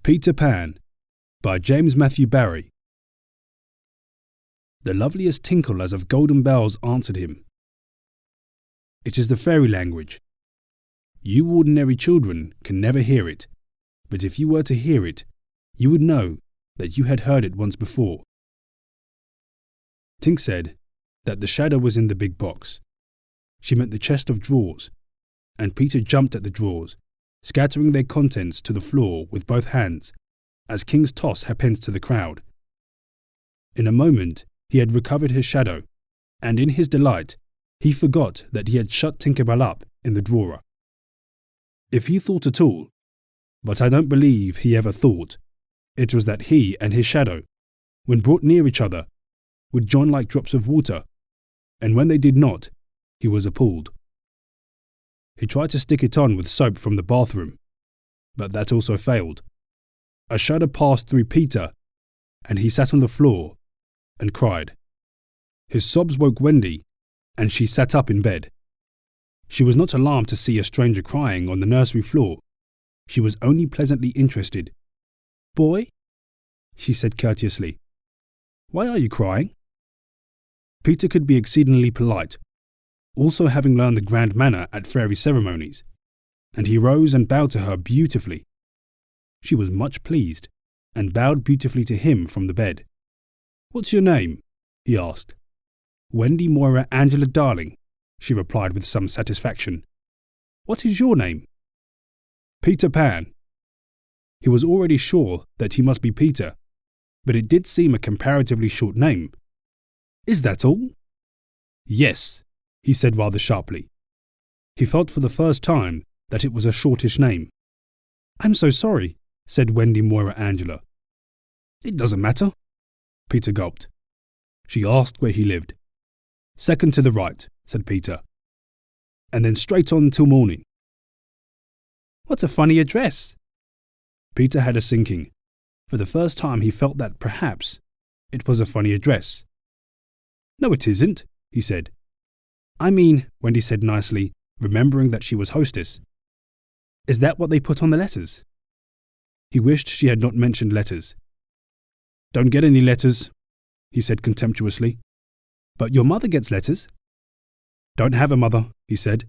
Peter Pan by James Matthew Barrie. The loveliest tinkle as of golden bells answered him. It is the fairy language. You ordinary children can never hear it, but if you were to hear it, you would know that you had heard it once before. Tink said that the shadow was in the big box. She meant the chest of drawers, and Peter jumped at the drawers, scattering their contents to the floor with both hands, as kings toss halfpence to the crowd. In a moment he had recovered his shadow, and in his delight he forgot that he had shut Tinker Bell up in the drawer. If he thought at all, but I don't believe he ever thought, it was that he and his shadow, when brought near each other, would join like drops of water, and when they did not, he was appalled. He tried to stick it on with soap from the bathroom, but that also failed. A shudder passed through Peter, and he sat on the floor and cried. His sobs woke Wendy, and she sat up in bed. She was not alarmed to see a stranger crying on the nursery floor. She was only pleasantly interested. "Boy?" she said courteously. "Why are you crying?" Peter could be exceedingly polite, also having learned the grand manner at fairy ceremonies, and he rose and bowed to her beautifully. She was much pleased, and bowed beautifully to him from the bed. "What's your name?" he asked. "Wendy Moira Angela Darling," she replied with some satisfaction. "What is your name?" "Peter Pan." He was already sure that he must be Peter, but it did seem a comparatively short name. "Is that all?" "Yes," he said rather sharply. He felt for the first time that it was a shortish name. "I'm so sorry," said Wendy Moira Angela. "It doesn't matter." Peter gulped. She asked where he lived. "Second to the right," said Peter. "And then straight on till morning." "What a funny address." Peter had a sinking. For the first time he felt that perhaps it was a funny address. "No, it isn't," he said. "I mean," Wendy said nicely, remembering that she was hostess. "Is that what they put on the letters?" He wished she had not mentioned letters. "Don't get any letters," he said contemptuously. "But your mother gets letters." "Don't have a mother," he said.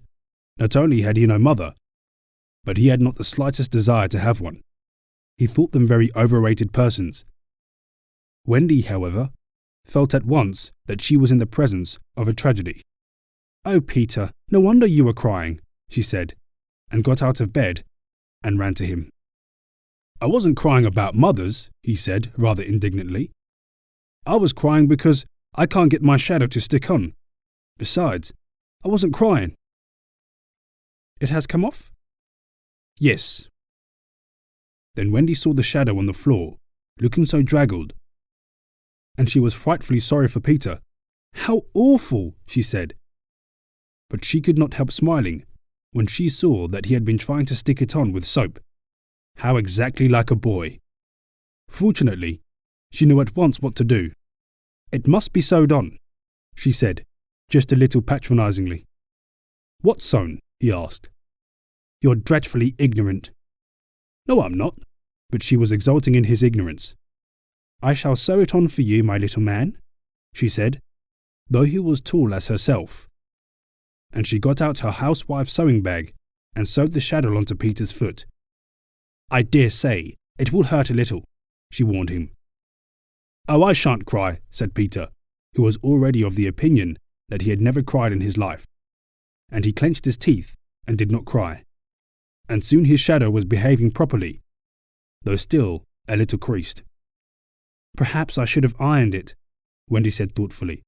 Not only had he no mother, but he had not the slightest desire to have one. He thought them very overrated persons. Wendy, however, felt at once that she was in the presence of a tragedy. "Oh, Peter, no wonder you were crying," she said, and got out of bed and ran to him. "I wasn't crying about mothers," he said rather indignantly. "I was crying because I can't get my shadow to stick on. Besides, I wasn't crying." "It has come off?" "Yes." Then Wendy saw the shadow on the floor, looking so draggled, and she was frightfully sorry for Peter. "How awful!" she said. But she could not help smiling when she saw that he had been trying to stick it on with soap. How exactly like a boy. Fortunately, she knew at once what to do. "It must be sewed on," she said, just a little patronizingly. "What's sewn?" he asked. "You're dreadfully ignorant." "No, I'm not," but she was exulting in his ignorance. "I shall sew it on for you, my little man," she said, though he was tall as herself. And she got out her housewife's sewing bag and sewed the shadow onto Peter's foot. "I dare say it will hurt a little," she warned him. "Oh, I shan't cry," said Peter, who was already of the opinion that he had never cried in his life. And he clenched his teeth and did not cry. And soon his shadow was behaving properly, though still a little creased. "Perhaps I should have ironed it," Wendy said thoughtfully.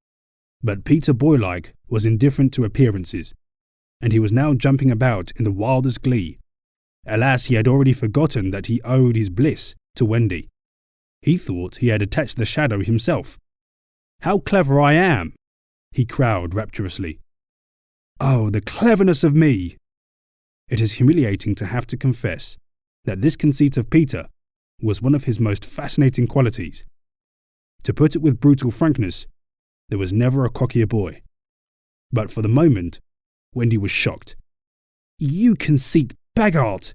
But Peter, boylike, was indifferent to appearances, and he was now jumping about in the wildest glee. Alas, he had already forgotten that he owed his bliss to Wendy. He thought he had attached the shadow himself. "How clever I am!" he crowed rapturously. "Oh, the cleverness of me!" It is humiliating to have to confess that this conceit of Peter was one of his most fascinating qualities. To put it with brutal frankness, there was never a cockier boy. But for the moment, Wendy was shocked. "You conceit baggart!"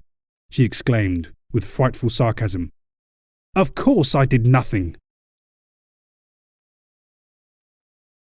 she exclaimed with frightful sarcasm. Of course I did nothing,